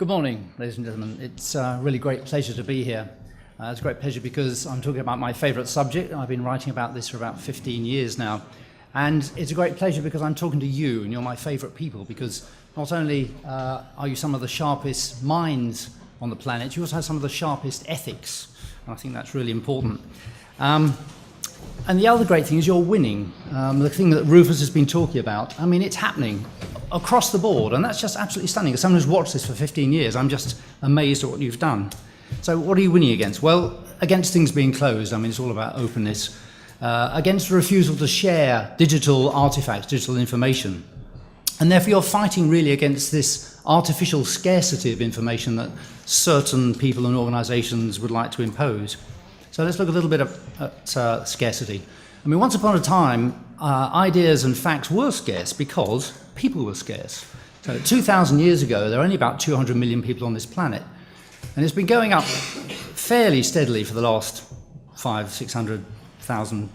Good morning, ladies and gentlemen. It's a really great pleasure to be here. It's a great pleasure because I'm talking about my favourite subject. I've been writing about this for about 15 years now. And it's a great pleasure because I'm talking to you, and you're my favourite people, because not only are you some of the sharpest minds on the planet, you also have some of the sharpest ethics. And I think that's really important. And the other great thing is you're winning. The thing that Rufus has been talking about, I mean, it's happening across the board, and that's just absolutely stunning. As someone who's watched this for 15 years, I'm just amazed at what you've done. So what are you winning against? Well, against things being closed. I mean, it's all about openness. Against the refusal to share digital artifacts, digital information. And therefore you're fighting really against this artificial scarcity of information that certain people and organisations would like to impose. So let's look a little bit at scarcity. I mean, once upon a time, ideas and facts were scarce because people were scarce. So 2,000 years ago, there were only about 200 million people on this planet. And it's been going up fairly steadily for the last 600,000,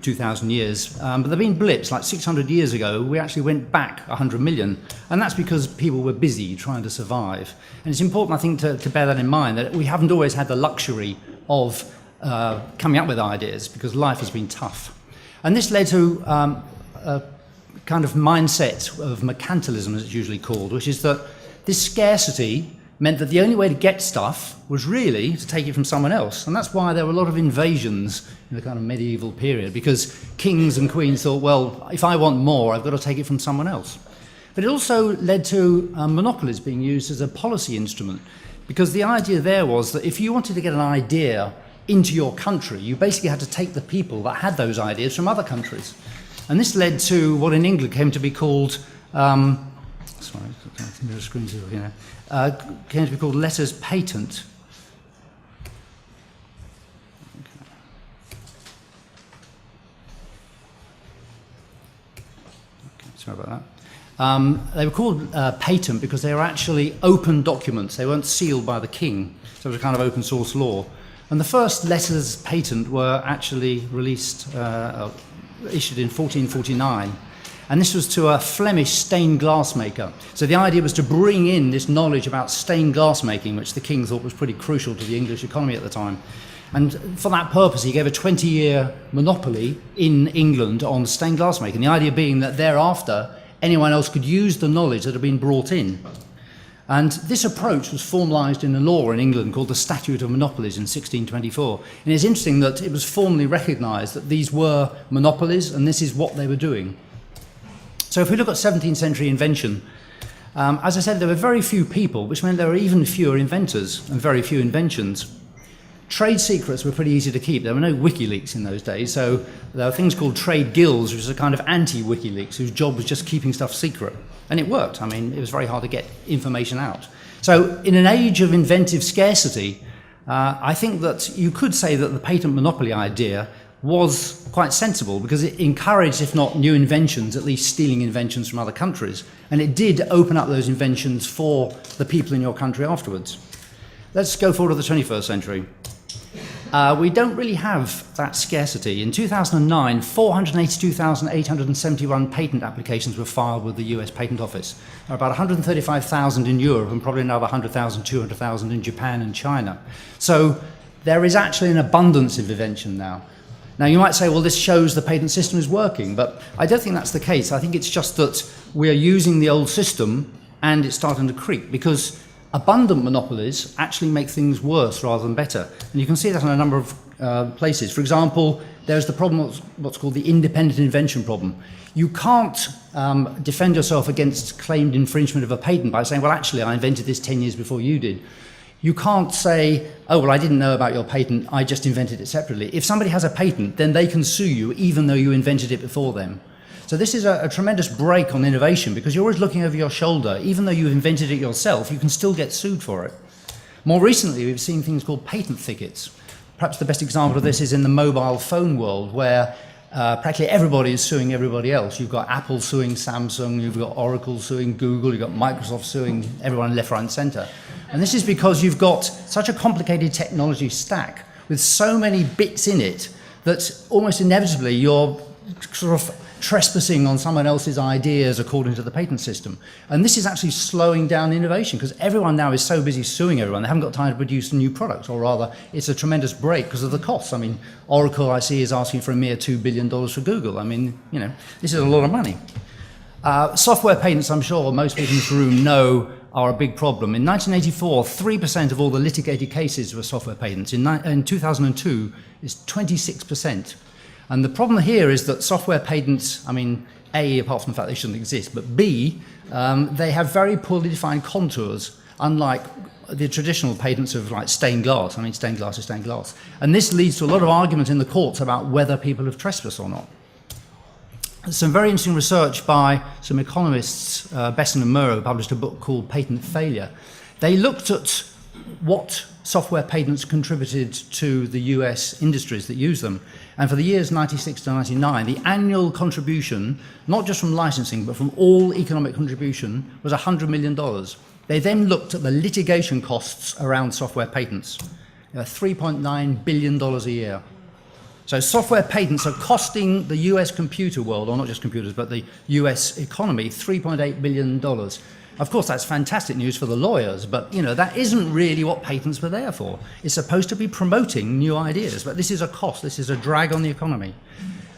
2,000 years. But there have been blips, like 600 years ago, we actually went back 100 million. And that's because people were busy trying to survive. And it's important, I think, to bear that in mind, that we haven't always had the luxury of coming up with ideas because life has been tough. And this led to a kind of mindset of mercantilism, as it's usually called, which is that this scarcity meant that the only way to get stuff was really to take it from someone else. And that's why there were a lot of invasions in the kind of medieval period, because kings and queens thought, well, if I want more, I've got to take it from someone else. But it also led to monopolies being used as a policy instrument, because the idea there was that if you wanted to get an idea into your country, you basically had to take the people that had those ideas from other countries. And this led to what in England came to be called, came to be called letters patent. Sorry about that. They were called patent because they were actually open documents. They weren't sealed by the king. So it was a kind of open source law. And the first letters patent were actually released, issued in 1449. And this was to a Flemish stained glass maker. So the idea was to bring in this knowledge about stained glass making, which the king thought was pretty crucial to the English economy at the time. And for that purpose, he gave a 20-year monopoly in England on stained glass making. The idea being that thereafter, anyone else could use the knowledge that had been brought in. And this approach was formalised in a law in England called the Statute of Monopolies in 1624. And it's interesting that it was formally recognised that these were monopolies and this is what they were doing. So if we look at 17th century invention, as I said, there were very few people, which meant there were even fewer inventors and very few inventions. Trade secrets were pretty easy to keep. There were no WikiLeaks in those days, so there were things called trade guilds, which was a kind of anti-WikiLeaks, whose job was just keeping stuff secret. And it worked. I mean, it was very hard to get information out. So in an age of inventive scarcity, I think that you could say that the patent monopoly idea was quite sensible because it encouraged, if not new inventions, at least stealing inventions from other countries. And it did open up those inventions for the people in your country afterwards. Let's go forward to the 21st century. We don't really have that scarcity. In 2009, 482,871 patent applications were filed with the US Patent Office. There are about 135,000 in Europe and probably another 100,000, 200,000 in Japan and China. So there is actually an abundance of invention now. Now, you might say, well, this shows the patent system is working, but I don't think that's the case. I think it's just that we are using the old system and it's starting to creak because abundant monopolies actually make things worse rather than better. And you can see that in a number of places. For example, there's the problem of what's called the independent invention problem. You can't defend yourself against claimed infringement of a patent by saying, well, actually, I invented this 10 years before you did. You can't say, oh, well, I didn't know about your patent, I just invented it separately. If somebody has a patent, then they can sue you even though you invented it before them. So this is a tremendous break on innovation because you're always looking over your shoulder. Even though you've invented it yourself, you can still get sued for it. More recently, we've seen things called patent thickets. Perhaps the best example of this is in the mobile phone world where practically everybody is suing everybody else. You've got Apple suing Samsung, you've got Oracle suing Google, you've got Microsoft suing everyone left, right, and centre. And this is because you've got such a complicated technology stack with so many bits in it that almost inevitably you're sort of trespassing on someone else's ideas according to the patent system. And this is actually slowing down innovation because everyone now is so busy suing everyone, they haven't got time to produce new products, or rather, it's a tremendous break because of the costs. I mean, Oracle, I see, is asking for a mere $2 billion for Google. I mean, you know, this is a lot of money. Software patents, I'm sure most people in this room know, are a big problem. In 1984, 3% of all the litigated cases were software patents. In 2002, it's 26%. And the problem here is that software patents, I mean, A, apart from the fact they shouldn't exist, but B, they have very poorly defined contours, unlike the traditional patents of like stained glass. I mean, stained glass is stained glass. And this leads to a lot of argument in the courts about whether people have trespassed or not. Some very interesting research by some economists, Besson and Murrow, published a book called Patent Failure. They looked at what software patents contributed to the US industries that use them. And for the years 96 to 99, the annual contribution, not just from licensing, but from all economic contribution, was $100 million. They then looked at the litigation costs around software patents, $3.9 billion a year. So software patents are costing the US computer world, or not just computers, but the US economy, $3.8 billion. Of course, that's fantastic news for the lawyers, but you know, that isn't really what patents were there for. It's supposed to be promoting new ideas, but this is a cost, this is a drag on the economy.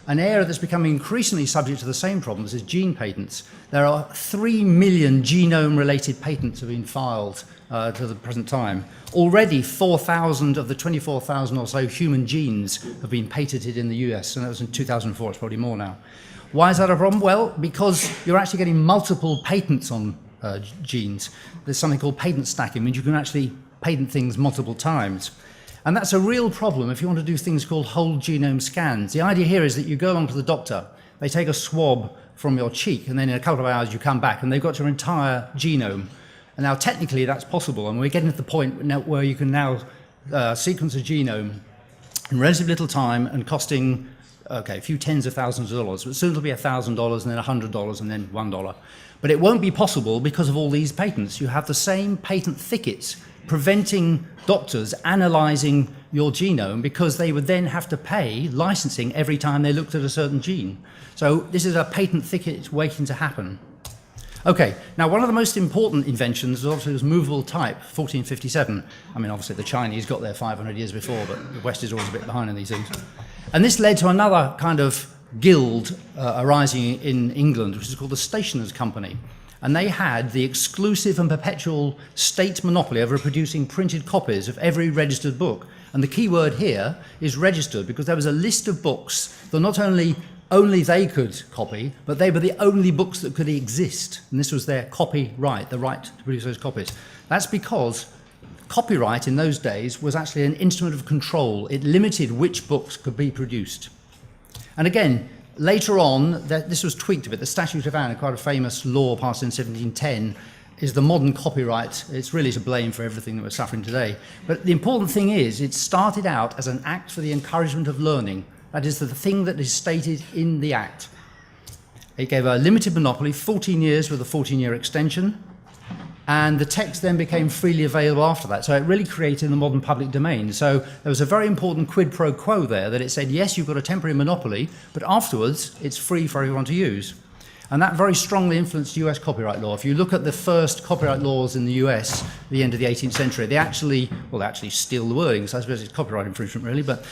An area that's becoming increasingly subject to the same problems is gene patents. There are 3 million genome-related patents have been filed to the present time. Already 4,000 of the 24,000 or so human genes have been patented in the US, and that was in 2004, it's probably more now. Why is that a problem? Well, because you're actually getting multiple patents on genes. There's something called patent stacking, means you can actually patent things multiple times. And that's a real problem if you want to do things called whole genome scans. The idea here is that you go along to the doctor, they take a swab from your cheek, and then in a couple of hours you come back and they've got your entire genome. And now technically that's possible, and we're getting to the point now where you can now sequence a genome in relatively little time and costing, okay, a few tens of thousands of dollars, but soon it'll be $1,000 and then $100 and then $1. But it won't be possible because of all these patents. You have the same patent thickets preventing doctors analyzing your genome because they would then have to pay licensing every time they looked at a certain gene. So this is a patent thicket waiting to happen. Okay, now one of the most important inventions obviously was movable type, 1457. I mean, obviously the Chinese got there 500 years before, but the West is always a bit behind in these things. And this led to another kind of guild arising in England, which is called the Stationers' Company. And they had the exclusive and perpetual state monopoly over producing printed copies of every registered book. And the key word here is registered, because there was a list of books that not only they could copy, but they were the only books that could exist. And this was their copyright, the right to produce those copies. That's because copyright in those days was actually an instrument of control. It limited which books could be produced. And again, later on, this was tweaked a bit. The Statute of Anne, quite a famous law passed in 1710, is the modern copyright. It's really to blame for everything that we're suffering today. But the important thing is, it started out as an act for the encouragement of learning. That is the thing that is stated in the act. It gave a limited monopoly, 14 years with a 14-year extension, and the text then became freely available after that. So it really created the modern public domain. So there was a very important quid pro quo there, that it said, yes, you've got a temporary monopoly, but afterwards it's free for everyone to use. And that very strongly influenced US copyright law. If you look at the first copyright laws in the US at the end of the 18th century, they actually steal the wording, so I suppose it's copyright infringement really, but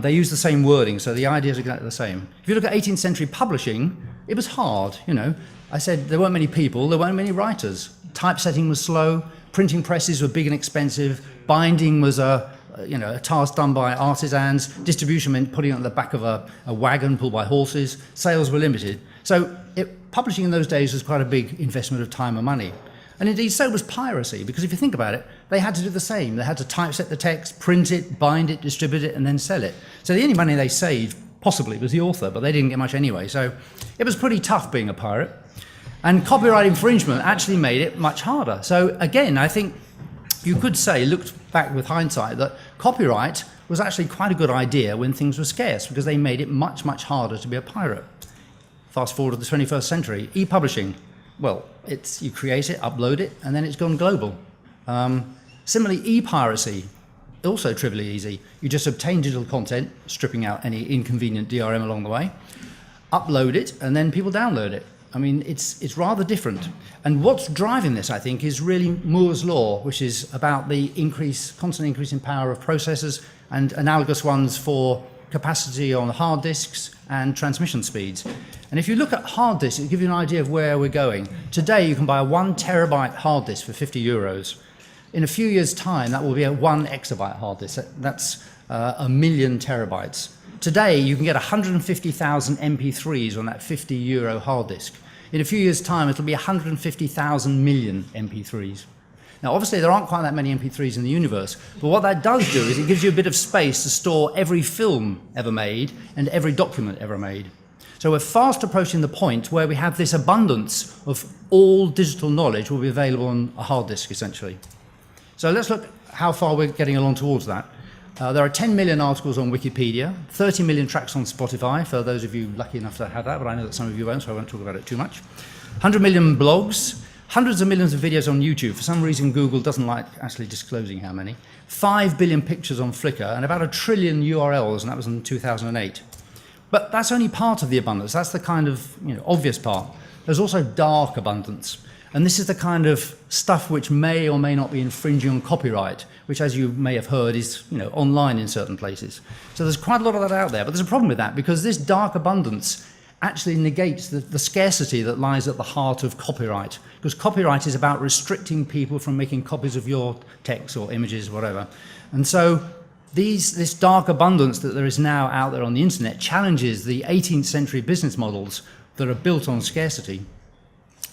they use the same wording, so the idea is exactly the same. If you look at 18th century publishing, it was hard, you know. I said there weren't many people, there weren't many writers. Typesetting was slow, printing presses were big and expensive, binding was a task done by artisans, distribution meant putting it on the back of a wagon pulled by horses, sales were limited. So publishing in those days was quite a big investment of time and money. And indeed so was piracy, because if you think about it, they had to do the same. They had to typeset the text, print it, bind it, distribute it, and then sell it. So the only money they saved possibly was the author, but they didn't get much anyway. So it was pretty tough being a pirate. And copyright infringement actually made it much harder. So again, I think you could say, looked back with hindsight, that copyright was actually quite a good idea when things were scarce, because they made it much, much harder to be a pirate. Fast forward to the 21st century, e-publishing. Well, you create it, upload it, and then it's gone global. Similarly, e-piracy, also trivially easy. You just obtain digital content, stripping out any inconvenient DRM along the way. upload it, and then people download it. I mean, it's rather different. And what's driving this, I think, is really Moore's law, which is about the constant increase in power of processors and analogous ones for capacity on hard disks and transmission speeds. And if you look at hard disks, it'll give you an idea of where we're going. Today, you can buy a 1 terabyte hard disk for 50 euros. In a few years' time, that will be a 1 exabyte hard disk. That's a million terabytes. Today, you can get 150,000 MP3s on that 50 euro hard disk. In a few years' time, it'll be 150,000 million MP3s. Now, obviously, there aren't quite that many MP3s in the universe, but what that does do is it gives you a bit of space to store every film ever made and every document ever made. So we're fast approaching the point where we have this abundance of all digital knowledge will be available on a hard disk, essentially. So let's look how far we're getting along towards that. There are 10 million articles on Wikipedia, 30 million tracks on Spotify, for those of you lucky enough to have that, but I know that some of you won't, so I won't talk about it too much. 100 million blogs, hundreds of millions of videos on YouTube. For some reason, Google doesn't like actually disclosing how many. 5 billion pictures on Flickr, and about 1 trillion URLs, and that was in 2008. But that's only part of the abundance. That's the kind of obvious part. There's also dark abundance. And this is the kind of stuff which may or may not be infringing on copyright, which, as you may have heard, is online in certain places. So there's quite a lot of that out there. But there's a problem with that, because this dark abundance actually negates the scarcity that lies at the heart of copyright. Because copyright is about restricting people from making copies of your text or images, whatever. And so this dark abundance that there is now out there on the internet challenges the 18th century business models that are built on scarcity.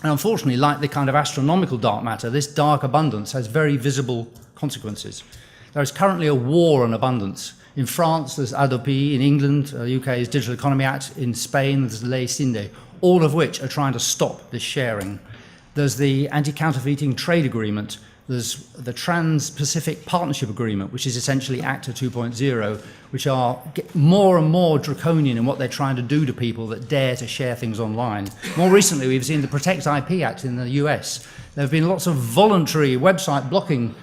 And unfortunately, like the kind of astronomical dark matter, this dark abundance has very visible consequences. There is currently a war on abundance. In France, there's Adopi. In England, UK's Digital Economy Act. In Spain, there's Ley Cinde, all of which are trying to stop this sharing. There's the Anti-Counterfeiting Trade Agreement. There's the Trans-Pacific Partnership Agreement, which is essentially ACTA 2.0, which are more and more draconian in what they're trying to do to people that dare to share things online. More recently, we've seen the Protect IP Act in the US. There have been lots of voluntary website blocking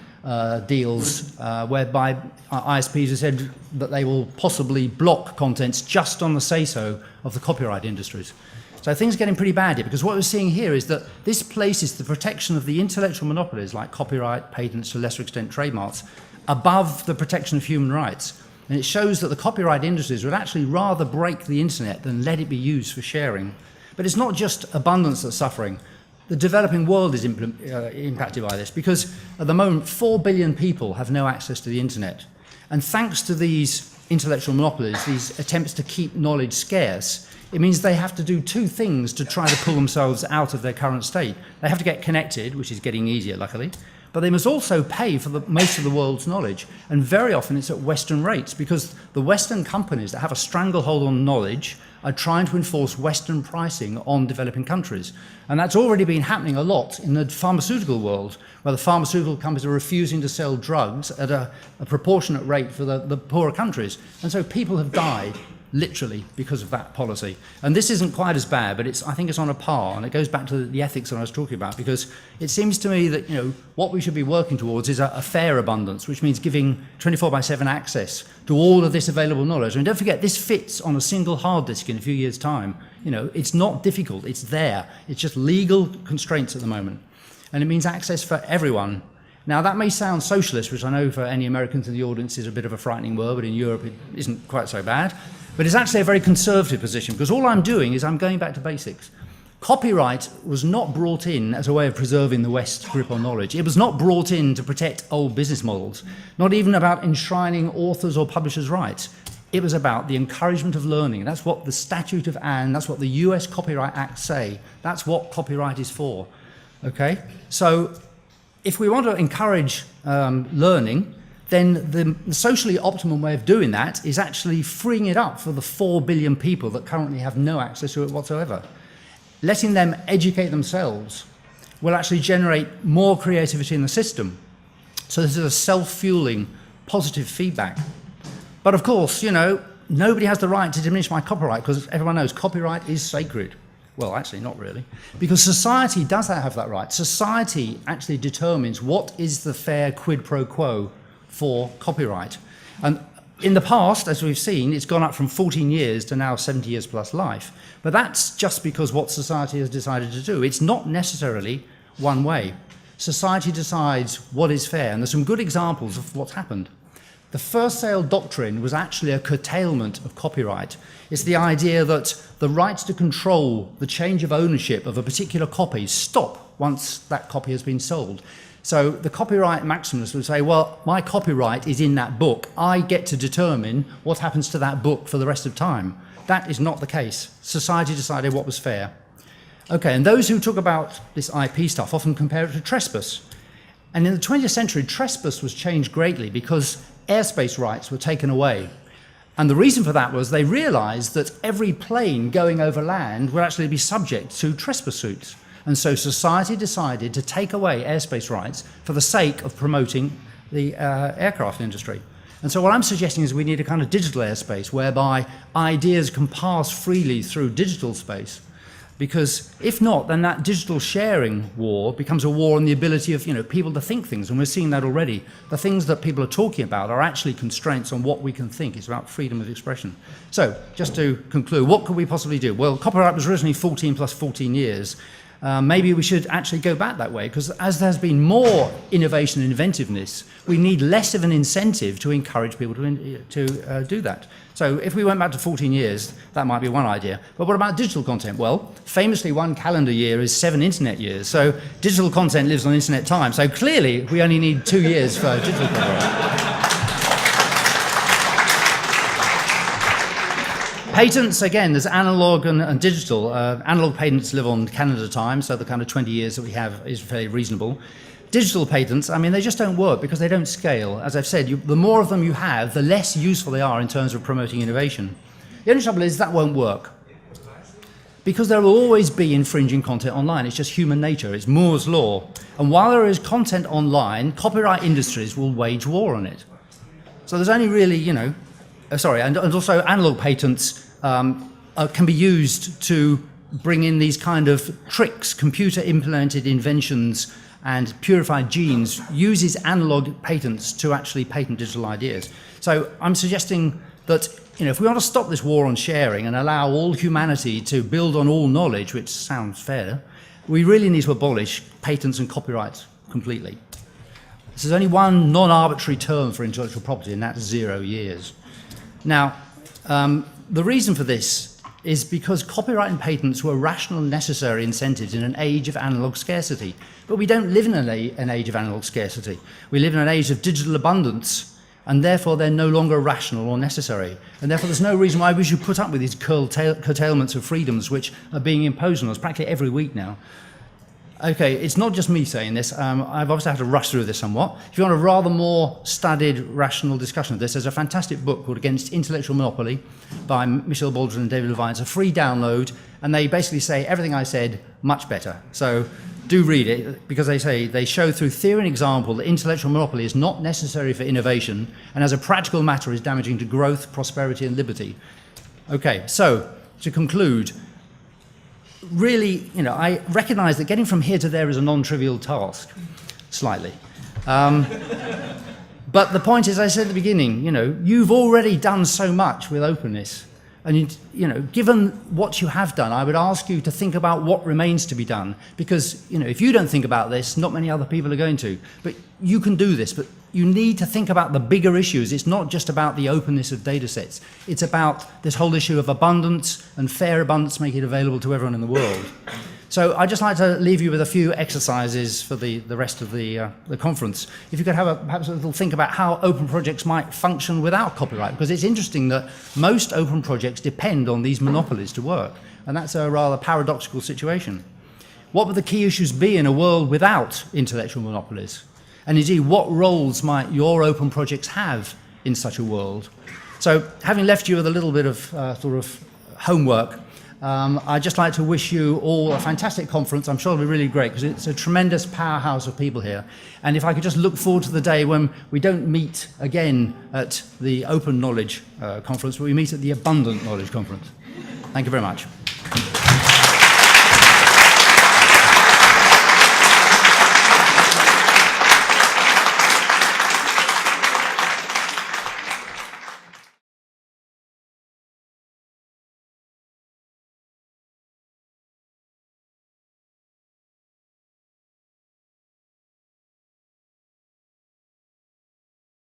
deals whereby ISPs have said that they will possibly block contents just on the say-so of the copyright industries. So things are getting pretty bad here, because what we're seeing here is that this places the protection of the intellectual monopolies like copyright, patents, to a lesser extent trademarks, above the protection of human rights. And it shows that the copyright industries would actually rather break the internet than let it be used for sharing. But it's not just abundance that's suffering. The developing world is impacted by this, because at the moment 4 billion people have no access to the internet. And thanks to these intellectual monopolies, these attempts to keep knowledge scarce, it means they have to do two things to try to pull themselves out of their current state. They have to get connected, which is getting easier, luckily, but they must also pay for most of the world's knowledge. And very often it's at Western rates, because the Western companies that have a stranglehold on knowledge are trying to enforce Western pricing on developing countries. And that's already been happening a lot in the pharmaceutical world, where the pharmaceutical companies are refusing to sell drugs at a proportionate rate for the poorer countries. And so people have died, literally, because of that policy. And this isn't quite as bad, but I think it's on a par, and it goes back to the ethics that I was talking about, because it seems to me that what we should be working towards is a fair abundance, which means giving 24/7 access to all of this available knowledge. I mean, don't forget, this fits on a single hard disk in a few years' time. It's not difficult, it's there. It's just legal constraints at the moment. And it means access for everyone. Now, that may sound socialist, which I know for any Americans in the audience is a bit of a frightening word, but in Europe it isn't quite so bad. But it's actually a very conservative position, because all I'm doing is I'm going back to basics. Copyright was not brought in as a way of preserving the West's grip on knowledge. It was not brought in to protect old business models, not even about enshrining authors' or publishers' rights. It was about the encouragement of learning. That's what the Statute of Anne, that's what the US Copyright Act say. That's what copyright is for. Okay? So if we want to encourage learning, then the socially optimum way of doing that is actually freeing it up for the 4 billion people that currently have no access to it whatsoever. Letting them educate themselves will actually generate more creativity in the system. So this is a self-fueling, positive feedback. But of course, nobody has the right to diminish my copyright, because everyone knows copyright is sacred. Well, actually, not really. Because society does have that right. Society actually determines what is the fair quid pro quo for copyright. And In the past, as we've seen, it's gone up from 14 years to now 70 years plus life. But that's just because what society has decided to do. It's not necessarily one way. Society decides what is fair, and there's some good examples of what's happened. The first sale doctrine was actually a curtailment of copyright. It's the idea that the rights to control the change of ownership of a particular copy stop once that copy has been sold. So the copyright maximalists would say, well, my copyright is in that book. I get to determine what happens to that book for the rest of time. That is not the case. Society decided what was fair. Okay, and those who talk about this IP stuff often compare it to trespass. And in the 20th century, trespass was changed greatly because airspace rights were taken away. And the reason for that was they realized that every plane going over land would actually be subject to trespass suits. And so society decided to take away airspace rights for the sake of promoting the aircraft industry. And so what I'm suggesting is we need a kind of digital airspace whereby ideas can pass freely through digital space. Because if not, then that digital sharing war becomes a war on the ability of people to think things, and we're seeing that already. The things that people are talking about are actually constraints on what we can think. It's about freedom of expression. So, just to conclude, what could we possibly do? Well, copyright was originally 14 plus 14 years. Maybe we should actually go back that way, because as there's been more innovation and inventiveness, we need less of an incentive to encourage people to do that. So if we went back to 14 years, that might be one idea. But what about digital content? Well, famously, one calendar year is 7 internet years. So digital content lives on internet time. So clearly, we only need 2 years for digital copyright. Patents, again, there's analog and digital. Analog patents live on calendar time, so the kind of 20 years that we have is fairly reasonable. Digital patents, I mean, they just don't work because they don't scale. As I've said, the more of them you have, the less useful they are in terms of promoting innovation. The only trouble is that won't work, because there will always be infringing content online. It's just human nature. It's Moore's law. And while there is content online, copyright industries will wage war on it. So there's only really, and also analog patents can be used to bring in these kind of tricks, computer-implemented inventions and purified genes uses analog patents to actually patent digital ideas. So I'm suggesting that if we want to stop this war on sharing and allow all humanity to build on all knowledge, which sounds fair, we really need to abolish patents and copyrights completely. There's only one non-arbitrary term for intellectual property, and that's 0 years. Now, the reason for this is because copyright and patents were rational and necessary incentives in an age of analog scarcity. But we don't live in an age of analog scarcity. We live in an age of digital abundance, and therefore they're no longer rational or necessary. And therefore there's no reason why we should put up with these curtailments of freedoms which are being imposed on us practically every week now. Okay, it's not just me saying this. I've obviously had to rush through this somewhat. If you want a rather more studied, rational discussion of this, there's a fantastic book called Against Intellectual Monopoly by Michel Baldwin and David Levine. It's a free download, and they basically say everything I said much better. So do read it, because they show through theory and example that intellectual monopoly is not necessary for innovation, and as a practical matter is damaging to growth, prosperity, and liberty. Okay, so to conclude, really, I recognise that getting from here to there is a non-trivial task, slightly. But the point is, I said at the beginning, you've already done so much with openness. And, given what you have done, I would ask you to think about what remains to be done. Because, if you don't think about this, not many other people are going to. But you can do this, but you need to think about the bigger issues. It's not just about the openness of data sets. It's about this whole issue of abundance and fair abundance, making it available to everyone in the world. So I'd just like to leave you with a few exercises for the rest of the conference. If you could have perhaps a little think about how open projects might function without copyright, because it's interesting that most open projects depend on these monopolies to work, and that's a rather paradoxical situation. What would the key issues be in a world without intellectual monopolies? And indeed, what roles might your open projects have in such a world? So having left you with a little bit of homework, I'd just like to wish you all a fantastic conference. I'm sure it'll be really great because it's a tremendous powerhouse of people here. And if I could just look forward to the day when we don't meet again at the Open Knowledge Conference, but we meet at the Abundant Knowledge Conference. Thank you very much.